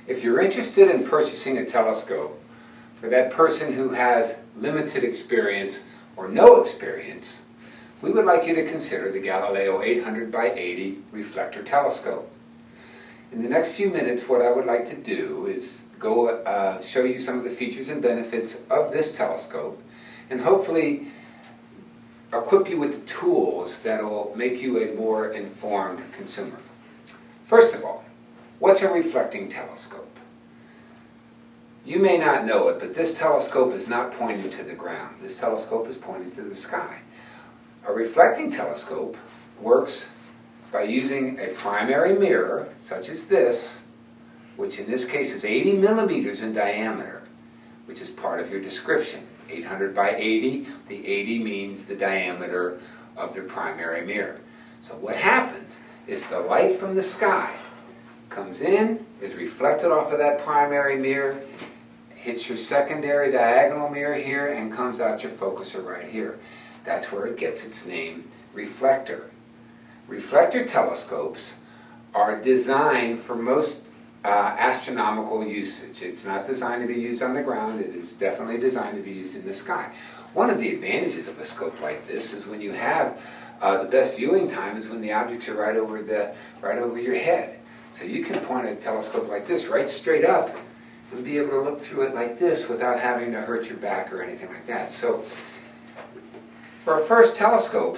If you're interested in purchasing a telescope, for that person who has limited experience or no experience, we would like you to consider the Galileo 800x80 Reflector Telescope. In the next few minutes, what I would like to do is go show you some of the features and benefits of this telescope, and hopefully equip you with the tools that will make you a more informed consumer. First of all, what's a reflecting telescope? You may not know it, but this telescope is not pointing to the ground. This telescope is pointing to the sky. A reflecting telescope works by using a primary mirror, such as this, which in this case is 80 millimeters in diameter, which is part of your description. 800x80, the 80 means the diameter of the primary mirror. So what happens is the light from the sky comes in, is reflected off of that primary mirror, hits your secondary diagonal mirror here, and comes out your focuser right here. That's where it gets its name, reflector. Reflector telescopes are designed for most astronomical usage. It's not designed to be used on the ground. It is definitely designed to be used in the sky. One of the advantages of a scope like this is when you have the best viewing time is when the objects are right over your head. So you can point a telescope like this right straight up and be able to look through it like this without having to hurt your back or anything like that. So for a first telescope,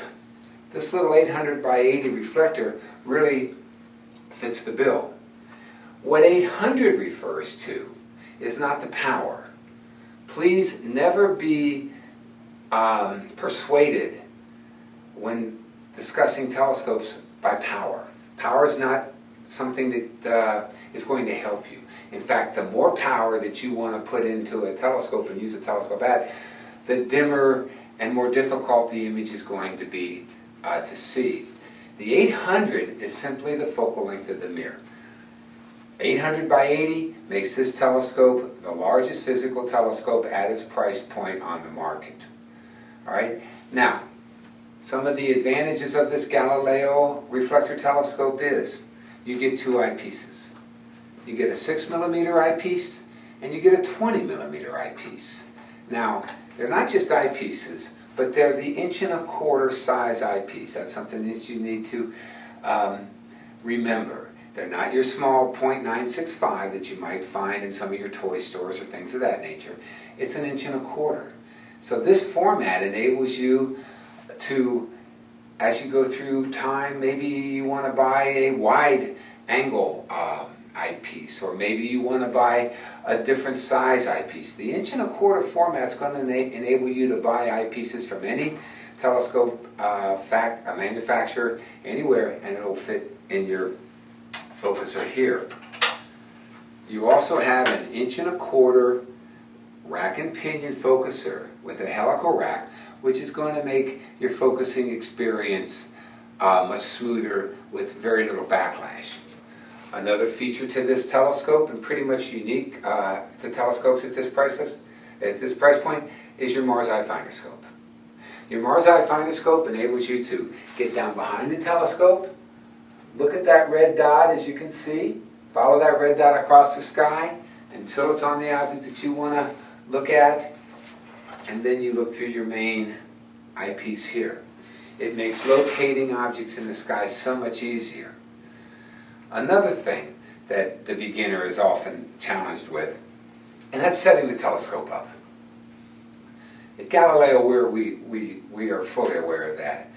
this little 800x80 reflector really fits the bill. What 800 refers to is not the power. Please never be persuaded when discussing telescopes by power. Power is not something that is going to help you. In fact, the more power that you want to put into a telescope and use a telescope at, the dimmer and more difficult the image is going to be to see. The 800 is simply the focal length of the mirror. 800x80 makes this telescope the largest physical telescope at its price point on the market. All right? Now, some of the advantages of this Galileo reflector telescope is you get two eyepieces. You get a 6mm eyepiece and you get a 20mm eyepiece. Now, they're not just eyepieces, but they're the 1¼ inch size eyepiece. That's something that you need to remember. They're not your small .965 that you might find in some of your toy stores or things of that nature. It's an 1¼ inch. So this format enables you to, as you go through time, maybe you want to buy a wide angle eyepiece, or maybe you want to buy a different size eyepiece. The 1¼ inch format is going to enable you to buy eyepieces from any telescope manufacturer anywhere, and it will fit in your focuser here. You also have an 1¼ inch rack and pinion focuser with a helical rack, which is going to make your focusing experience much smoother with very little backlash. Another feature to this telescope, and pretty much unique to telescopes at this price point, is your Mars Eye Finder scope. Your Mars Eye Finder scope enables you to get down behind the telescope, look at that red dot as you can see, follow that red dot across the sky until it's on the object that you want to look at, and then you look through your main eyepiece here. It makes locating objects in the sky so much easier. Another thing that the beginner is often challenged with, and that's setting the telescope up. At Galileo, we are fully aware of that.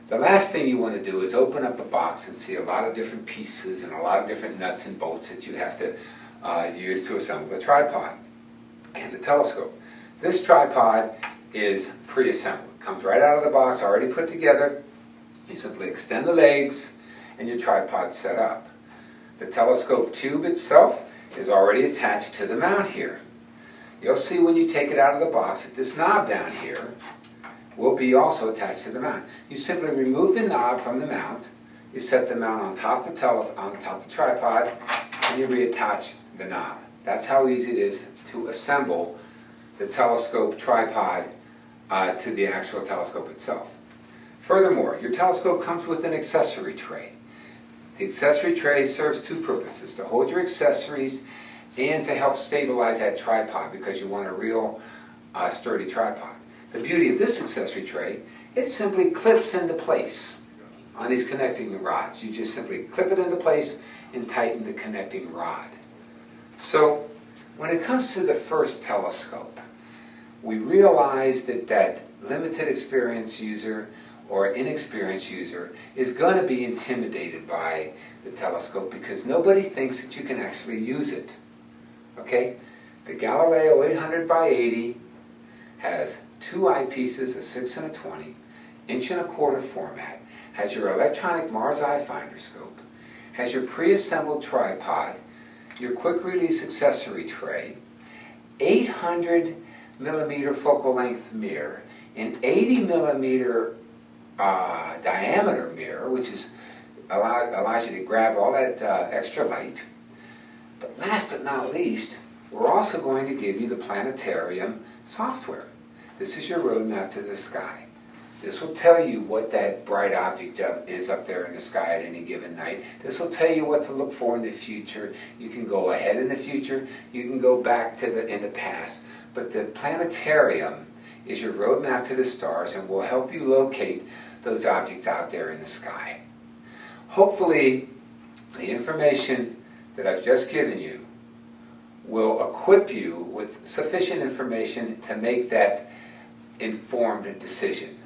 The last thing you want to do is open up a box and see a lot of different pieces and a lot of different nuts and bolts that you have to use to assemble the tripod and the telescope. This tripod is pre-assembled. It comes right out of the box, already put together. You simply extend the legs and your tripod's set up. The telescope tube itself is already attached to the mount here. You'll see when you take it out of the box that this knob down here will be also attached to the mount. You simply remove the knob from the mount, you set the mount on top of the tripod, and you reattach the knob. That's how easy it is to assemble the telescope tripod to the actual telescope itself. Furthermore, your telescope comes with an accessory tray. The accessory tray serves two purposes: to hold your accessories and to help stabilize that tripod, because you want a real sturdy tripod. The beauty of this accessory tray, it simply clips into place on these connecting rods. You just simply clip it into place and tighten the connecting rod. So when it comes to the first telescope, we realized that that limited experience user or inexperienced user is going to be intimidated by the telescope because nobody thinks that you can actually use it. Okay? The Galileo 800x80 has two eyepieces, a 6 and a 20, inch and a quarter format, has your electronic Mars eye finder scope, has your pre-assembled tripod, your quick release accessory tray, 800mm focal length mirror, an 80mm diameter mirror, which is allows you to grab all that extra light. But last but not least, we're also going to give you the planetarium software. This is your roadmap to the sky. This will tell you what that bright object is up there in the sky at any given night. This will tell you what to look for in the future. You can go ahead in the future. You can go back to in the past. But the planetarium is your roadmap to the stars and will help you locate those objects out there in the sky. Hopefully, the information that I've just given you will equip you with sufficient information to make that informed decision.